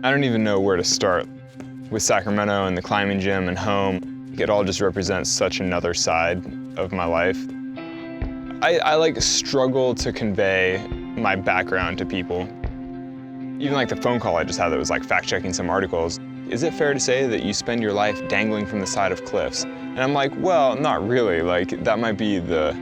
I don't even know where to start. With Sacramento and the climbing gym and home, it all just represents such another side of my life. I like struggle to convey my background to people. Even like the phone call I just had that was like fact-checking some articles. Is it fair to say that you spend your life dangling from the side of cliffs? And I'm like, well, not really. Like that might be the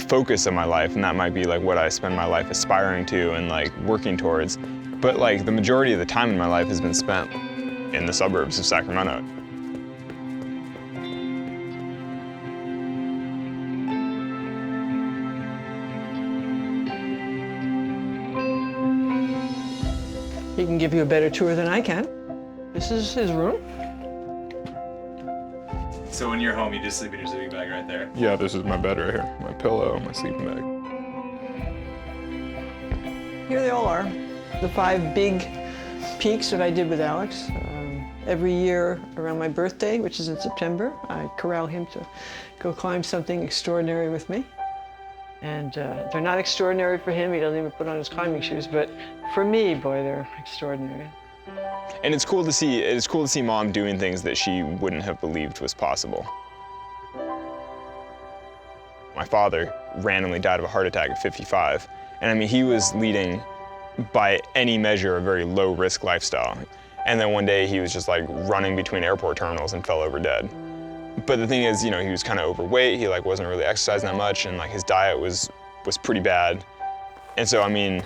focus of my life, and that might be like what I spend my life aspiring to and like working towards. But like the majority of the time in my life has been spent in the suburbs of Sacramento. He can give you a better tour than I can. This is his room. So when you're home, you just sleep in your sleeping bag right there? Yeah, this is my bed right here. My pillow, my sleeping bag. Here they all are. The 5 big peaks that I did with Alex. Every year around my birthday, which is in September, I corral him to go climb something extraordinary with me. And they're not extraordinary for him. He doesn't even put on his climbing shoes. But for me, boy, they're extraordinary. And it's cool to see Mom doing things that she wouldn't have believed was possible. My father randomly died of a heart attack at 55. And I mean, he was leading, by any measure, a very low-risk lifestyle. And then one day he was just like running between airport terminals and fell over dead. But the thing is, you know, he was kind of overweight. He like wasn't really exercising that much, and like his diet was pretty bad. And so, I mean,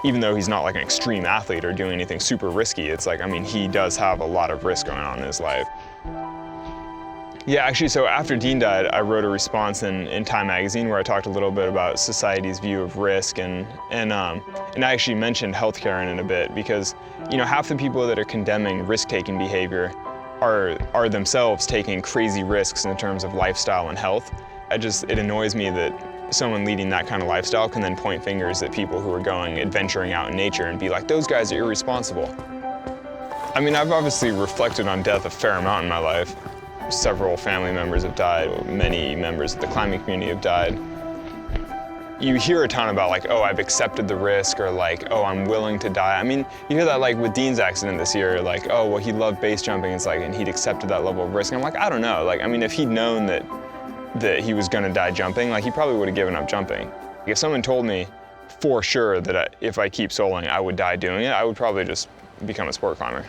even though he's not like an extreme athlete or doing anything super risky, it's like, I mean, he does have a lot of risk going on in his life. Yeah, actually, so after Dean died, I wrote a response in Time magazine where I talked a little bit about society's view of risk, and I actually mentioned healthcare in it a bit because, you know, half the people that are condemning risk-taking behavior are themselves taking crazy risks in terms of lifestyle and health. It annoys me that someone leading that kind of lifestyle can then point fingers at people who are adventuring out in nature and be like, those guys are irresponsible. I mean, I've obviously reflected on death a fair amount in my life. Several family members have died, many members of the climbing community have died. You hear a ton about like, oh, I've accepted the risk, or like, oh, I'm willing to die. I mean, you hear that like with Dean's accident this year, like, oh, well, he loved base jumping, it's like, and he'd accepted that level of risk. And I'm like, I don't know. Like, I mean, if he'd known that he was gonna die jumping, like he probably would have given up jumping. If someone told me for sure that if I keep soloing, I would die doing it, I would probably just become a sport climber.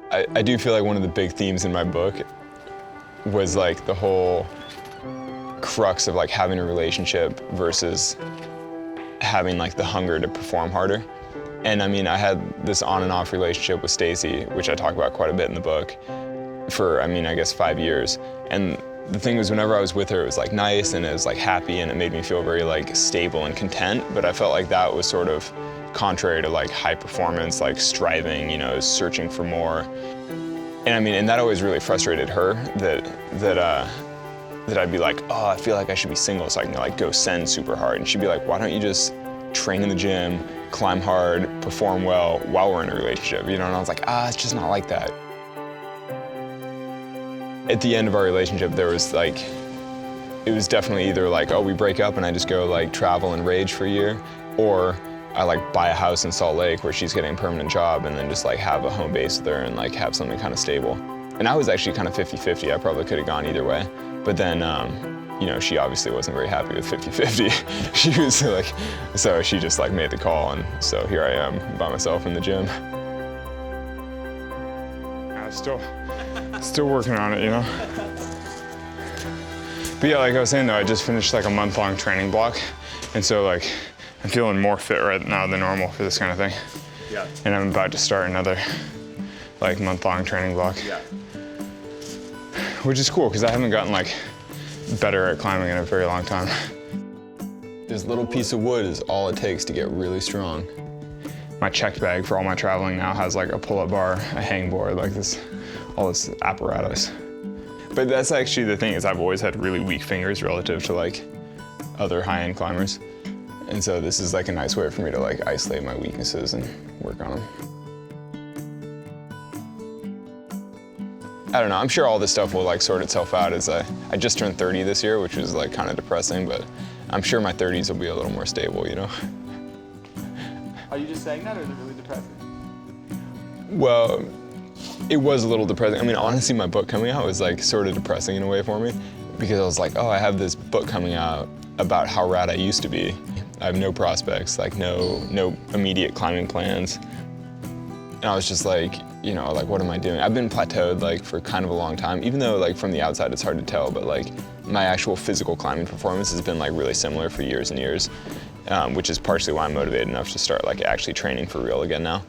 I do feel like one of the big themes in my book was like the whole crux of like having a relationship versus having like the hunger to perform harder. And I mean, I had this on and off relationship with Stacy, which I talk about quite a bit in the book, for, I mean, I guess 5 years. And the thing was, whenever I was with her, it was like nice and it was like happy and it made me feel very like stable and content. But I felt like that was sort of contrary to like high performance, like striving, you know, searching for more. And I mean, and that always really frustrated her, that I'd be like, oh, I feel like I should be single so I can like go send super hard. And she'd be like, why don't you just train in the gym, climb hard, perform well while we're in a relationship, you know? And I was like, it's just not like that. At the end of our relationship, there was like, it was definitely either like, oh, we break up and I just go like travel and rage for a year, or I like buy a house in Salt Lake where she's getting a permanent job and then just like have a home base with her and like have something kind of stable. And I was actually kind of 50-50. I probably could have gone either way. But then, you know, she obviously wasn't very happy with 50-50. She was like, so she just like made the call, and so here I am by myself in the gym. I'm still working on it, you know? But yeah, like I was saying though, I just finished like a month-long training block. And so like, I'm feeling more fit right now than normal for this kind of thing. Yeah. And I'm about to start another like month-long training block. Yeah. Which is cool, because I haven't gotten like better at climbing in a very long time. This little piece of wood is all it takes to get really strong. My checked bag for all my traveling now has like a pull-up bar, a hangboard, like this, all this apparatus. But that's actually the thing, is I've always had really weak fingers relative to like other high-end climbers. And so this is like a nice way for me to like isolate my weaknesses and work on them. I don't know, I'm sure all this stuff will like sort itself out as I just turned 30 this year, which was like kind of depressing, but I'm sure my 30s will be a little more stable, you know? Are you just saying that, or is it really depressing? Well, it was a little depressing. I mean, honestly, my book coming out was like sort of depressing in a way for me, because I was like, oh, I have this book coming out about how rad I used to be. I have no prospects, like no immediate climbing plans. And I was just like, you know, like, what am I doing? I've been plateaued like for kind of a long time, even though like from the outside it's hard to tell, but like my actual physical climbing performance has been like really similar for years and years, which is partially why I'm motivated enough to start like actually training for real again now.